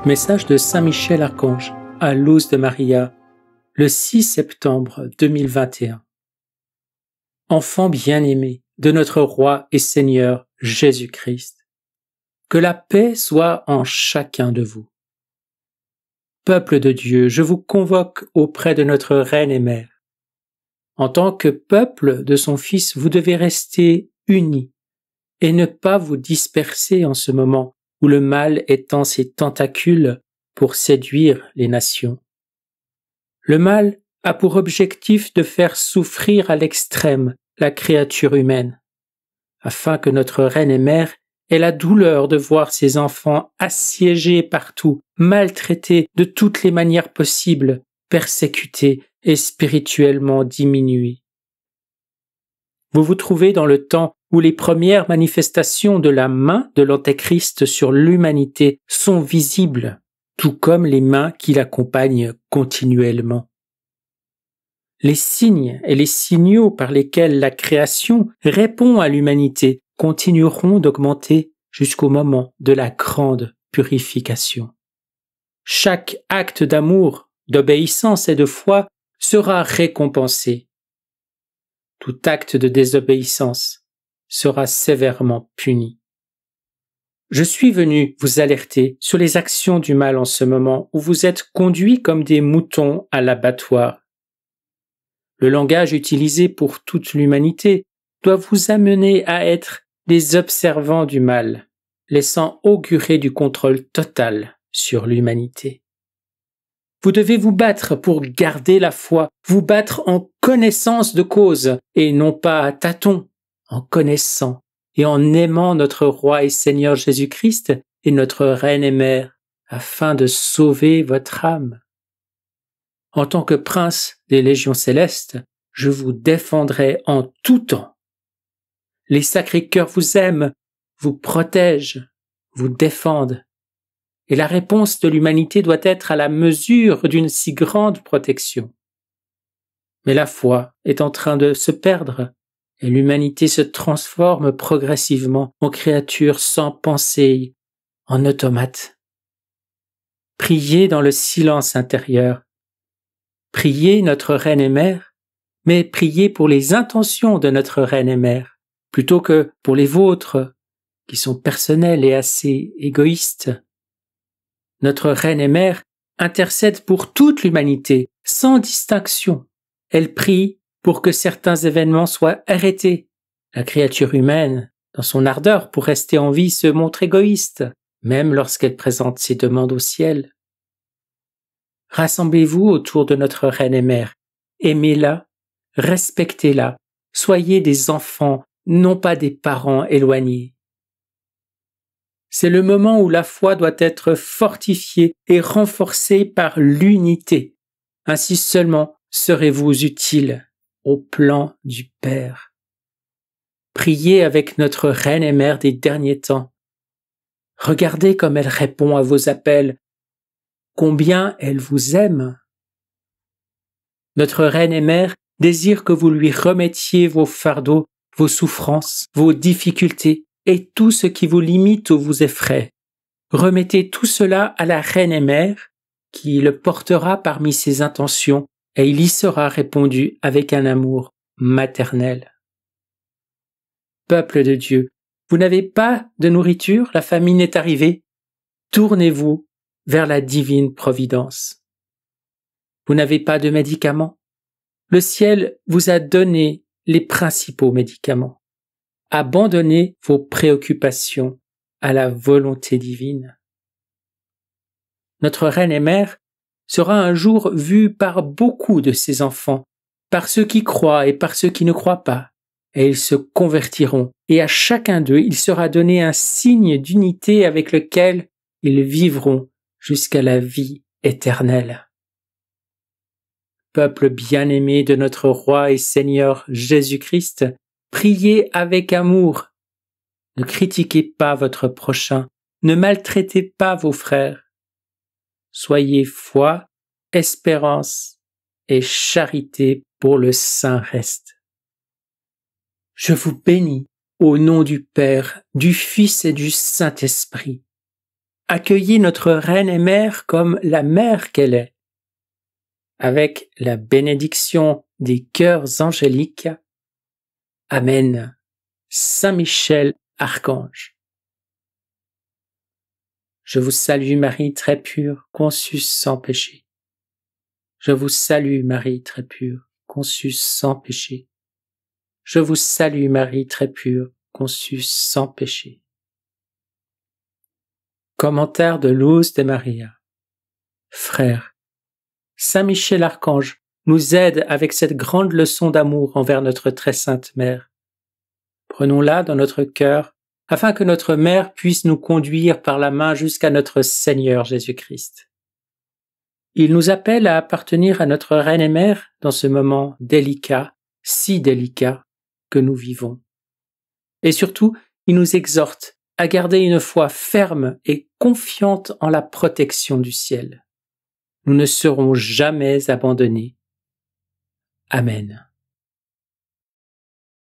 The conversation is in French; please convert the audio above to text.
Message de Saint Michel Archange à Luz de Maria, le 6 septembre 2021. Enfants bien-aimés de notre Roi et Seigneur Jésus-Christ, que la paix soit en chacun de vous. Peuple de Dieu, je vous convoque auprès de notre Reine et Mère. En tant que peuple de son Fils, vous devez rester unis et ne pas vous disperser en ce moment où le mal étend ses tentacules pour séduire les nations. Le mal a pour objectif de faire souffrir à l'extrême la créature humaine, afin que notre Reine et Mère ait la douleur de voir ses enfants assiégés partout, maltraités de toutes les manières possibles, persécutés et spirituellement diminués. Vous vous trouvez dans le temps où les premières manifestations de la main de l'Antéchrist sur l'humanité sont visibles, tout comme les mains qui l'accompagnent continuellement. Les signes et les signaux par lesquels la création répond à l'humanité continueront d'augmenter jusqu'au moment de la grande purification. Chaque acte d'amour, d'obéissance et de foi sera récompensé. Tout acte de désobéissance sera sévèrement puni. Je suis venu vous alerter sur les actions du mal en ce moment où vous êtes conduits comme des moutons à l'abattoir. Le langage utilisé pour toute l'humanité doit vous amener à être des observants du mal, laissant augurer du contrôle total sur l'humanité. Vous devez vous battre pour garder la foi, vous battre en connaissance de cause et non pas à tâtons, en connaissant et en aimant notre Roi et Seigneur Jésus-Christ et notre Reine et Mère, afin de sauver votre âme. En tant que prince des légions célestes, je vous défendrai en tout temps. Les sacrés cœurs vous aiment, vous protègent, vous défendent. Et la réponse de l'humanité doit être à la mesure d'une si grande protection. Mais la foi est en train de se perdre, et l'humanité se transforme progressivement en créature sans pensée, en automate. Priez dans le silence intérieur. Priez notre Reine et Mère, mais priez pour les intentions de notre Reine et Mère, plutôt que pour les vôtres, qui sont personnelles et assez égoïstes. Notre Reine et Mère intercède pour toute l'humanité, sans distinction. Elle prie pour que certains événements soient arrêtés. La créature humaine, dans son ardeur pour rester en vie, se montre égoïste, même lorsqu'elle présente ses demandes au ciel. Rassemblez-vous autour de notre Reine et Mère. Aimez-la, respectez-la, soyez des enfants, non pas des parents éloignés. C'est le moment où la foi doit être fortifiée et renforcée par l'unité. Ainsi seulement serez-vous utiles au plan du Père. Priez avec notre Reine et Mère des derniers temps. Regardez comme elle répond à vos appels, combien elle vous aime. Notre Reine et Mère désire que vous lui remettiez vos fardeaux, vos souffrances, vos difficultés, et tout ce qui vous limite ou vous effraie. Remettez tout cela à la Reine et Mère, qui le portera parmi ses intentions, et il y sera répondu avec un amour maternel. Peuple de Dieu, vous n'avez pas de nourriture, la famine est arrivée. Tournez-vous vers la divine providence. Vous n'avez pas de médicaments. Le ciel vous a donné les principaux médicaments. Abandonnez vos préoccupations à la volonté divine. Notre Reine et Mère sera un jour vue par beaucoup de ses enfants, par ceux qui croient et par ceux qui ne croient pas, et ils se convertiront, et à chacun d'eux il sera donné un signe d'unité avec lequel ils vivront jusqu'à la vie éternelle. Peuple bien-aimé de notre Roi et Seigneur Jésus-Christ, priez avec amour. Ne critiquez pas votre prochain, ne maltraitez pas vos frères. Soyez foi, espérance et charité pour le saint reste. Je vous bénis au nom du Père, du Fils et du Saint-Esprit. accueillis notre Reine et Mère comme la mère qu'elle est. Avec la bénédiction des cœurs angéliques. Amen. Saint Michel, Archange. Je vous salue Marie très pure, conçue sans péché. Je vous salue Marie très pure, conçue sans péché. Je vous salue Marie très pure, conçue sans péché. Commentaire de Luz de Maria. Frères, Saint Michel Archange nous aide avec cette grande leçon d'amour envers notre très sainte Mère. Prenons-la dans notre cœur afin que notre Mère puisse nous conduire par la main jusqu'à notre Seigneur Jésus-Christ. Il nous appelle à appartenir à notre Reine et Mère dans ce moment délicat, si délicat, que nous vivons. Et surtout, il nous exhorte à garder une foi ferme et confiante en la protection du ciel. Nous ne serons jamais abandonnés. Amen.